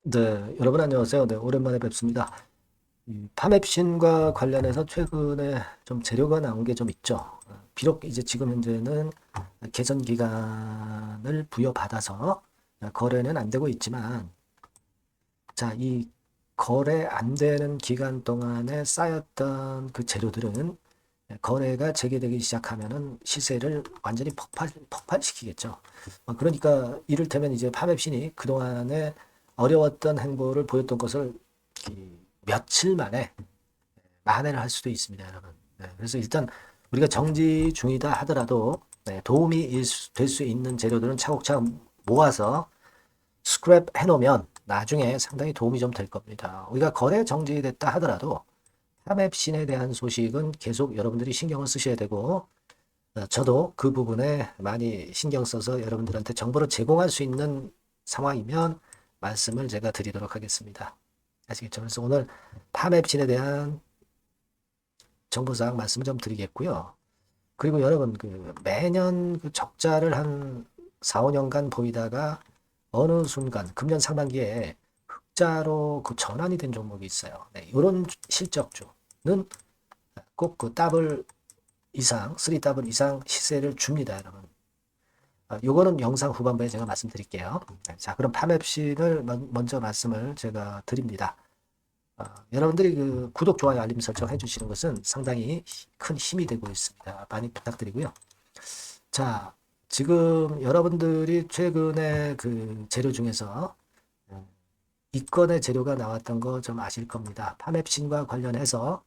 네, 여러분 안녕하세요. 네, 오랜만에 뵙습니다. 이 파맵신과 관련해서 최근에 좀 재료가 나온 게 좀 있죠. 비록 이제 지금 현재는 개선 기간을 부여받아서 거래는 안 되고 있지만, 자, 이 거래 안 되는 기간 동안에 쌓였던 그 재료들은 거래가 재개되기 시작하면은 시세를 완전히 폭발시키겠죠. 그러니까 이를테면 이제 파맵신이 그동안에 어려웠던 행보를 보였던 것을 며칠 만에 만회를 할 수도 있습니다, 여러분. 네, 그래서 일단 우리가 정지 중이다 하더라도 도움이 될 수 있는 재료들은 차곡차곡 모아서 스크랩 해놓으면 나중에 상당히 도움이 좀 될 겁니다. 우리가 거래 정지됐다 하더라도 팝앱신에 대한 소식은 계속 여러분들이 신경을 쓰셔야 되고, 저도 그 부분에 많이 신경 써서 여러분들한테 정보를 제공할 수 있는 상황이면 말씀을 제가 드리도록 하겠습니다. 아시겠죠? 그래서 오늘 팝앱신에 대한 정보사항 말씀을 좀 드리겠고요. 그리고 여러분, 그 매년 그 적자를 한 4, 5년간 보이다가 어느 순간 금년 상반기에 흑자로 그 전환이 된 종목이 있어요. 네, 이런 실적주는 꼭 그 더블 이상, 3더블 이상 시세를 줍니다, 여러분. 요거는 영상 후반부에 제가 말씀드릴게요. 네, 자, 그럼 파맵신을 먼저 말씀을 제가 드립니다. 여러분들이 그 구독, 좋아요, 알림 설정 해주시는 것은 상당히 큰 힘이 되고 있습니다. 많이 부탁드리고요. 자, 지금 여러분들이 최근에 그 재료 중에서 이 건의 재료가 나왔던 거 좀 아실 겁니다. 파맵신과 관련해서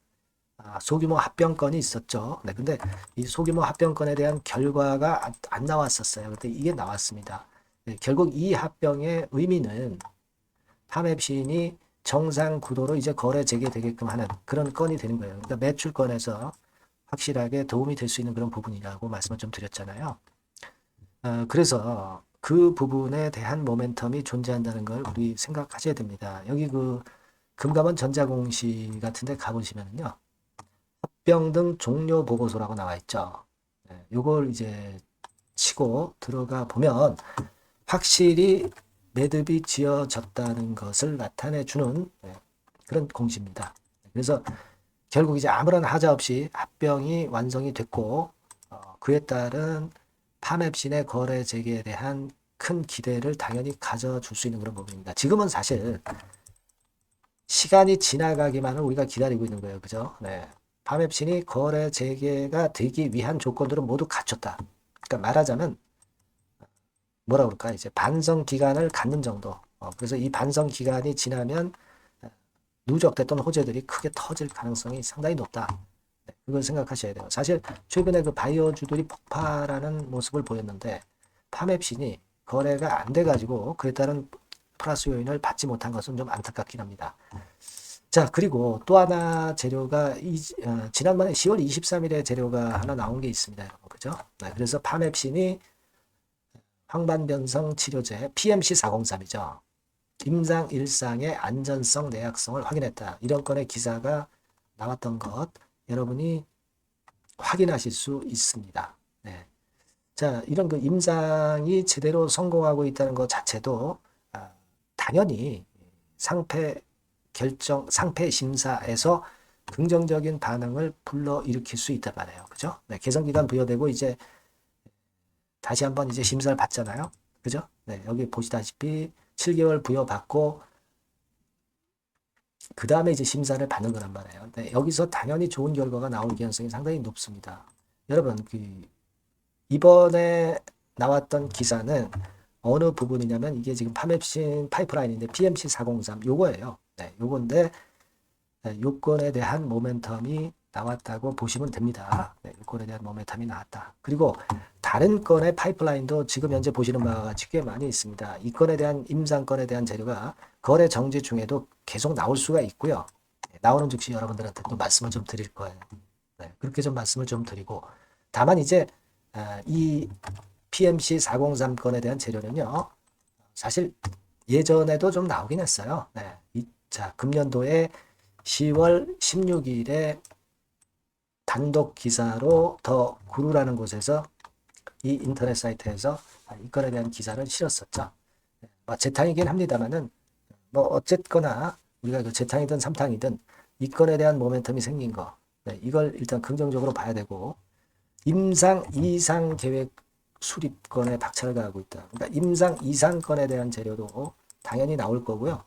소규모 합병건이 있었죠. 네, 근데 이 소규모 합병건에 대한 결과가 안 나왔었어요. 근데 이게 나왔습니다. 네, 결국 이 합병의 의미는 파맵신이 정상 구도로 이제 거래 재개되게끔 하는 그런 건이 되는 거예요. 그러니까 매출건에서 확실하게 도움이 될 수 있는 그런 부분이라고 말씀을 좀 드렸잖아요. 그래서 그 부분에 대한 모멘텀이 존재한다는 걸 우리 생각하셔야 됩니다. 여기 그 금감원 전자공시 같은 데 가보시면요. 합병 등 종료 보고서라고 나와 있죠. 네, 요걸 이제 치고 들어가 보면 확실히 매듭이 지어졌다는 것을 나타내 주는 그런 공시입니다. 그래서 결국 이제 아무런 하자 없이 합병이 완성이 됐고 그에 따른 파맵신의 거래 재개에 대한 큰 기대를 당연히 가져줄 수 있는 그런 부분입니다. 지금은 사실 시간이 지나가기만을 우리가 기다리고 있는 거예요. 그죠? 네. 파맵신이 거래 재개가 되기 위한 조건들은 모두 갖췄다. 그러니까 말하자면 뭐라 그럴까? 이제 반성 기간을 갖는 정도. 그래서 이 반성 기간이 지나면 누적됐던 호재들이 크게 터질 가능성이 상당히 높다. 네, 그걸 생각하셔야 돼요. 사실 최근에 그 바이오주들이 폭발하는 모습을 보였는데 파맵신이 거래가 안 돼가지고 그에 따른 플러스 요인을 받지 못한 것은 좀 안타깝긴 합니다. 자, 그리고 또 하나 재료가 지난번에 10월 23일에 재료가 하나 나온 게 있습니다. 여러분. 그죠? 네, 그래서 파맵신이 황반변성 치료제 PMC403이죠. 임상 일상의 안전성, 내약성을 확인했다. 이런 건의 기사가 나왔던 것 여러분이 확인하실 수 있습니다. 네. 자, 이런 그 임상이 제대로 성공하고 있다는 것 자체도 당연히 상패 심사에서 긍정적인 반응을 불러일으킬 수 있단 말이에요. 그죠? 네, 개선기간 부여되고 이제 다시 한번 이제 심사를 받잖아요. 그죠? 네, 여기 보시다시피 7개월 부여받고 그 다음에 이제 심사를 받는 거란 말이에요. 네, 여기서 당연히 좋은 결과가 나올 가능성이 상당히 높습니다. 여러분, 그 이번에 나왔던 기사는 어느 부분이냐면 이게 지금 파맵신 파이프라인인데 PMC 403 요거예요. 네, 요건데 요건에 대한 모멘텀이 나왔다고 보시면 됩니다. 네, 요건에 대한 모멘텀이 나왔다. 그리고 다른 건의 파이프라인도 지금 현재 보시는 바와 같이 꽤 많이 있습니다. 이 건에 대한 임상건에 대한 재료가 거래 정지 중에도 계속 나올 수가 있고요. 네, 나오는 즉시 여러분들한테 또 말씀을 좀 드릴 거예요. 네, 그렇게 좀 말씀을 좀 드리고 다만 이제 이 PMC 403 건에 대한 재료는요. 사실 예전에도 좀 나오긴 했어요. 네, 자, 금년도에 10월 16일에 단독 기사로 더 구루라는 곳에서 이 인터넷 사이트에서 이 건에 대한 기사를 실었었죠. 재탕이긴 합니다만은 뭐 어쨌거나 우리가 그 재탕이든 삼탕이든 이 건에 대한 모멘텀이 생긴 거, 네, 이걸 일단 긍정적으로 봐야 되고 임상 이상 계획 수립건에 박차를 가하고 있다. 그러니까 임상 이상 건에 대한 재료도 당연히 나올 거고요.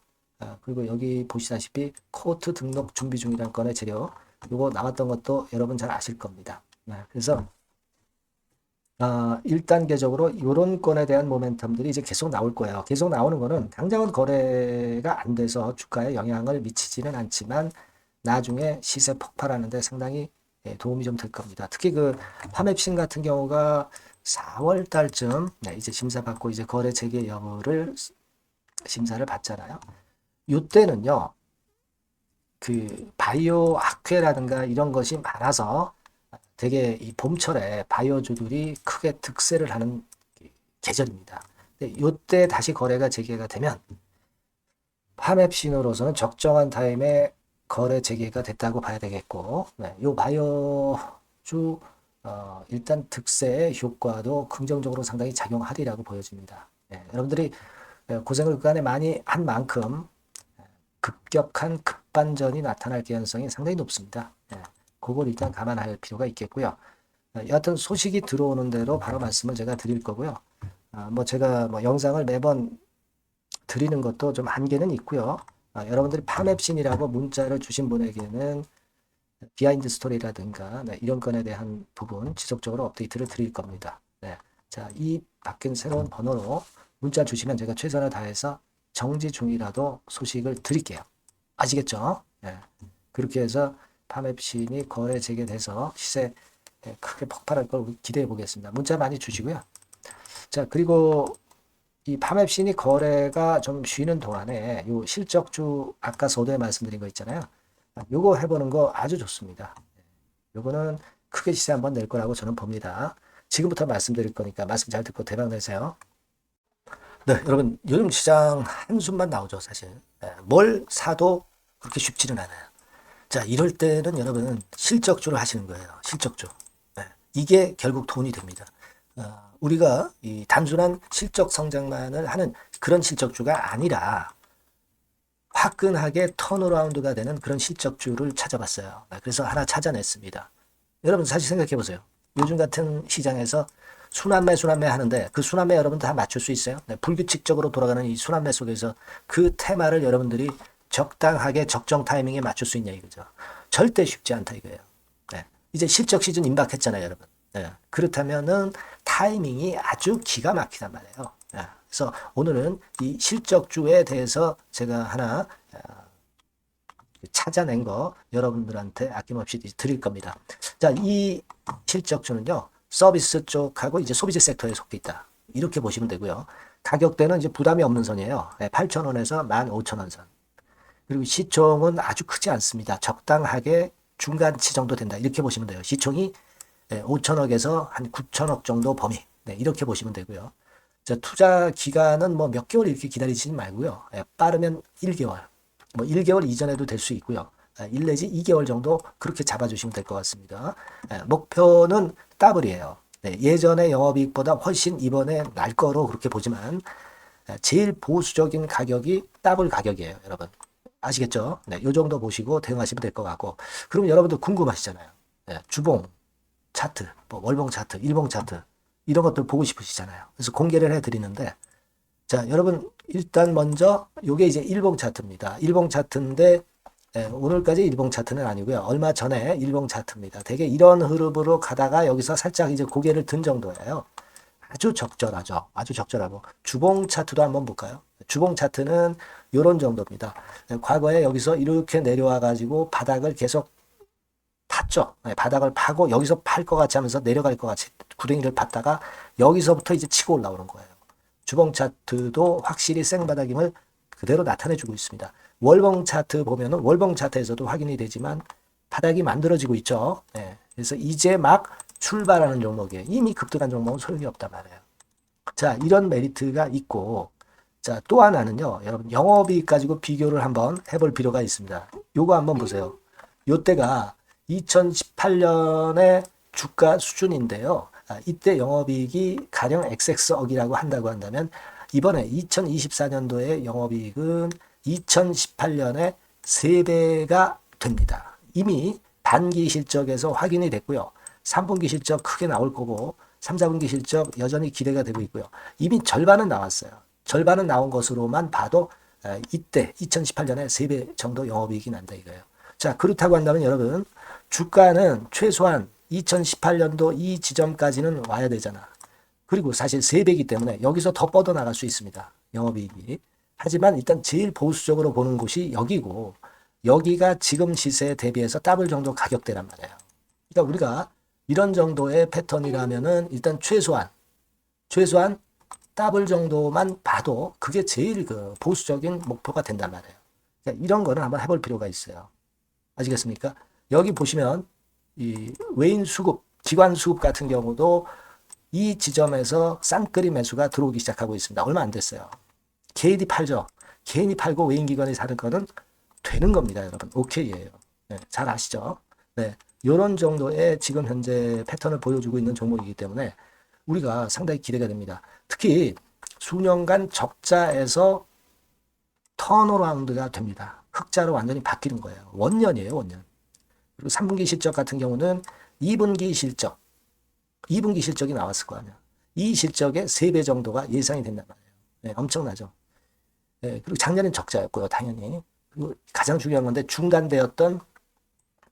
그리고 여기 보시다시피 코트 등록 준비 중이라는 건의 재료, 요거 나왔던 것도 여러분 잘 아실 겁니다. 그래서 1단계적으로 이런 건에 대한 모멘텀들이 이제 계속 나올 거예요. 계속 나오는 거는 당장은 거래가 안 돼서 주가에 영향을 미치지는 않지만 나중에 시세 폭발하는 데 상당히 도움이 좀 될 겁니다. 특히 그 파맵신 같은 경우가 4월 달쯤 이제 심사받고 이제 거래 재개 여부를 심사를 받잖아요. 이때는요, 그 바이오 학회라든가 이런 것이 많아서 되게 이 봄철에 바이오주들이 크게 득세를 하는 계절입니다. 근데 이때 다시 거래가 재개가 되면 파맵신으로서는 적정한 타임에 거래 재개가 됐다고 봐야 되겠고, 요 바이오주 일단 득세의 효과도 긍정적으로 상당히 작용하리라고 보여집니다. 여러분들이 고생을 그간에 많이 한 만큼 급격한 급반전이 나타날 가능성이 상당히 높습니다. 그걸 일단 감안할 필요가 있겠고요. 여하튼 소식이 들어오는 대로 바로 말씀을 제가 드릴 거고요. 뭐 제가 뭐 영상을 매번 드리는 것도 좀 한계는 있고요. 여러분들이 파맵신이라고 문자를 주신 분에게는 비하인드 스토리라든가 이런 건에 대한 부분 지속적으로 업데이트를 드릴 겁니다. 자, 이 바뀐 새로운 번호로 문자 주시면 제가 최선을 다해서 정지 중이라도 소식을 드릴게요. 아시겠죠? 그렇게 해서 파맵신이 거래 재개돼서 시세 크게 폭발할 걸 기대해 보겠습니다. 문자 많이 주시고요. 자, 그리고 이 파맵신이 거래가 좀 쉬는 동안에 요 실적주 아까 서두에 말씀드린 거 있잖아요. 요거 해보는 거 아주 좋습니다. 요거는 크게 시세 한번 낼 거라고 저는 봅니다. 지금부터 말씀드릴 거니까 말씀 잘 듣고 대박 내세요. 네, 여러분 요즘 시장 한숨만 나오죠, 사실. 뭘 사도 그렇게 쉽지는 않아요. 자, 이럴 때는 여러분 실적주를 하시는 거예요. 실적주. 이게 결국 돈이 됩니다. 우리가 이 단순한 실적 성장만을 하는 그런 실적주가 아니라 화끈하게 턴어라운드가 되는 그런 실적주를 찾아봤어요. 그래서 하나 찾아냈습니다. 여러분 사실 생각해 보세요. 요즘 같은 시장에서 순환매 하는데 그 순환매 여러분 다 맞출 수 있어요? 불규칙적으로 돌아가는 이 순환매 속에서 그 테마를 여러분들이 적당하게 적정 타이밍에 맞출 수 있냐 이거죠. 절대 쉽지 않다 이거예요. 이제 실적 시즌 임박했잖아요, 여러분. 그렇다면은 타이밍이 아주 기가 막히단 말이에요. 그래서 오늘은 이 실적주에 대해서 제가 하나 찾아낸 거 여러분들한테 아낌없이 드릴 겁니다. 자, 이 실적주는요, 서비스 쪽하고 이제 소비재 섹터에 속해 있다. 이렇게 보시면 되고요. 가격대는 이제 부담이 없는 선이에요. 8,000원에서 15,000원 선. 그리고 시총은 아주 크지 않습니다. 적당하게 중간치 정도 된다. 이렇게 보시면 돼요. 시총이 5천억에서 한 9천억 정도 범위. 이렇게 보시면 되고요. 자, 투자 기간은 뭐 몇 개월 이렇게 기다리지 말고요. 빠르면 1개월. 뭐 1개월 이전에도 될 수 있고요. 1 내지 2개월 정도 그렇게 잡아주시면 될 것 같습니다. 목표는 더블이에요. 예전의 영업이익보다 훨씬 이번에 날 거로 그렇게 보지만 제일 보수적인 가격이 더블 가격이에요, 여러분. 아시겠죠? 이 정도 보시고 대응하시면 될 것 같고. 그럼 여러분들 궁금하시잖아요. 주봉 차트, 뭐 월봉 차트, 일봉 차트 이런 것들 보고 싶으시잖아요. 그래서 공개를 해드리는데, 자, 여러분 일단 먼저 요게 이제 일봉 차트입니다. 일봉 차트인데 오늘까지 일봉 차트는 아니고요. 얼마 전에 일봉 차트입니다. 되게 이런 흐름으로 가다가 여기서 살짝 이제 고개를 든 정도예요. 아주 적절하죠. 아주 적절하고. 주봉 차트도 한번 볼까요? 주봉 차트는 이런 정도입니다. 과거에 여기서 이렇게 내려와 가지고 바닥을 계속 팠죠. 바닥을 파고 여기서 팔 것 같이 하면서 내려갈 것 같이 구덩이를 팠다가 여기서부터 이제 치고 올라오는 거예요. 주봉 차트도 확실히 생바닥임을 그대로 나타내주고 있습니다. 월봉 차트 보면은 월봉 차트에서도 확인이 되지만 바닥이 만들어지고 있죠. 그래서 이제 막 출발하는 종목이에요. 이미 급등한 종목은 소용이 없단 말이에요. 자, 이런 메리트가 있고, 자, 또 하나는요, 여러분, 영업이익 가지고 비교를 한번 해볼 필요가 있습니다. 요거 한번 보세요. 요때가 2018년의 주가 수준인데요. 이때 영업이익이 가령 XX억이라고 한다고 한다면, 이번에 2024년도에 영업이익은 2018년에 3배가 됩니다. 이미 반기 실적에서 확인이 됐고요. 3분기 실적 크게 나올 거고 3, 4분기 실적 여전히 기대가 되고 있고요. 이미 절반은 나왔어요. 절반은 나온 것으로만 봐도 이때 2018년에 3배 정도 영업이익이 난다 이거예요. 자, 그렇다고 한다면 여러분 주가는 최소한 2018년도 이 지점까지는 와야 되잖아. 그리고 사실 3배이기 때문에 여기서 더 뻗어나갈 수 있습니다. 영업이익이. 하지만 일단 제일 보수적으로 보는 곳이 여기고 여기가 지금 시세에 대비해서 더블 정도 가격대란 말이에요. 그러니까 우리가 이런 정도의 패턴이라면은 일단 최소한 더블 정도만 봐도 그게 제일 그 보수적인 목표가 된단 말이에요. 그러니까 이런 거는 한번 해볼 필요가 있어요. 아시겠습니까? 여기 보시면 이 외인 수급, 기관 수급 같은 경우도 이 지점에서 쌍끌이 매수가 들어오기 시작하고 있습니다. 얼마 안 됐어요. 개인이 팔죠. 개인이 팔고 외인 기관이 사는 거는 되는 겁니다, 여러분. 오케이예요. 네, 잘 아시죠? 네, 이런 정도의 지금 현재 패턴을 보여주고 있는 종목이기 때문에 우리가 상당히 기대가 됩니다. 특히 수년간 적자에서 턴어라운드가 됩니다. 흑자로 완전히 바뀌는 거예요. 원년이에요, 원년. 그리고 3분기 실적 같은 경우는 2분기 실적이 나왔을 거 아니야. 이 실적의 3배 정도가 예상이 된단 말이에요. 네, 엄청나죠. 네, 그리고 작년엔 적자였고요, 당연히. 그리고 가장 중요한 건데 중단되었던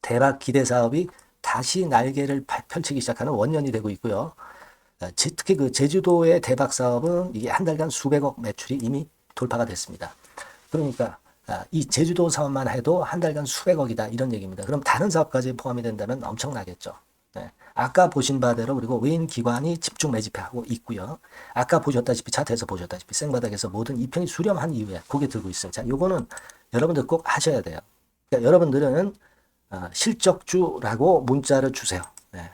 대박 기대 사업이 다시 날개를 펼치기 시작하는 원년이 되고 있고요. 특히 그 제주도의 대박 사업은 이게 한 달간 수백억 매출이 이미 돌파가 됐습니다. 그러니까 이 제주도 사업만 해도 한 달간 수백억이다 이런 얘기입니다. 그럼 다른 사업까지 포함이 된다면 엄청나겠죠. 네. 아까 보신 바대로 그리고 외인 기관이 집중 매집하고 있고요. 아까 보셨다시피 차트에서 보셨다시피 생바닥에서 모든 이평이 수렴한 이후에 고개 들고 있어요. 자, 요거는 여러분들 꼭 하셔야 돼요. 그러니까 여러분들은 실적주라고 문자를 주세요. 네.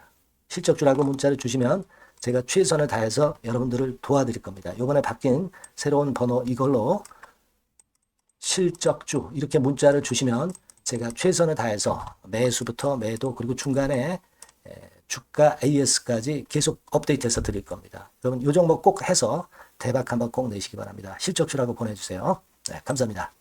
실적주라고 문자를 주시면 제가 최선을 다해서 여러분들을 도와드릴 겁니다. 이번에 바뀐 새로운 번호 이걸로 실적주 이렇게 문자를 주시면 제가 최선을 다해서 매수부터 매도 그리고 중간에 주가 AS까지 계속 업데이트해서 드릴 겁니다. 여러분 이 종목 꼭 해서 대박 한번 꼭 내시기 바랍니다. 실적주라고 보내주세요. 네, 감사합니다.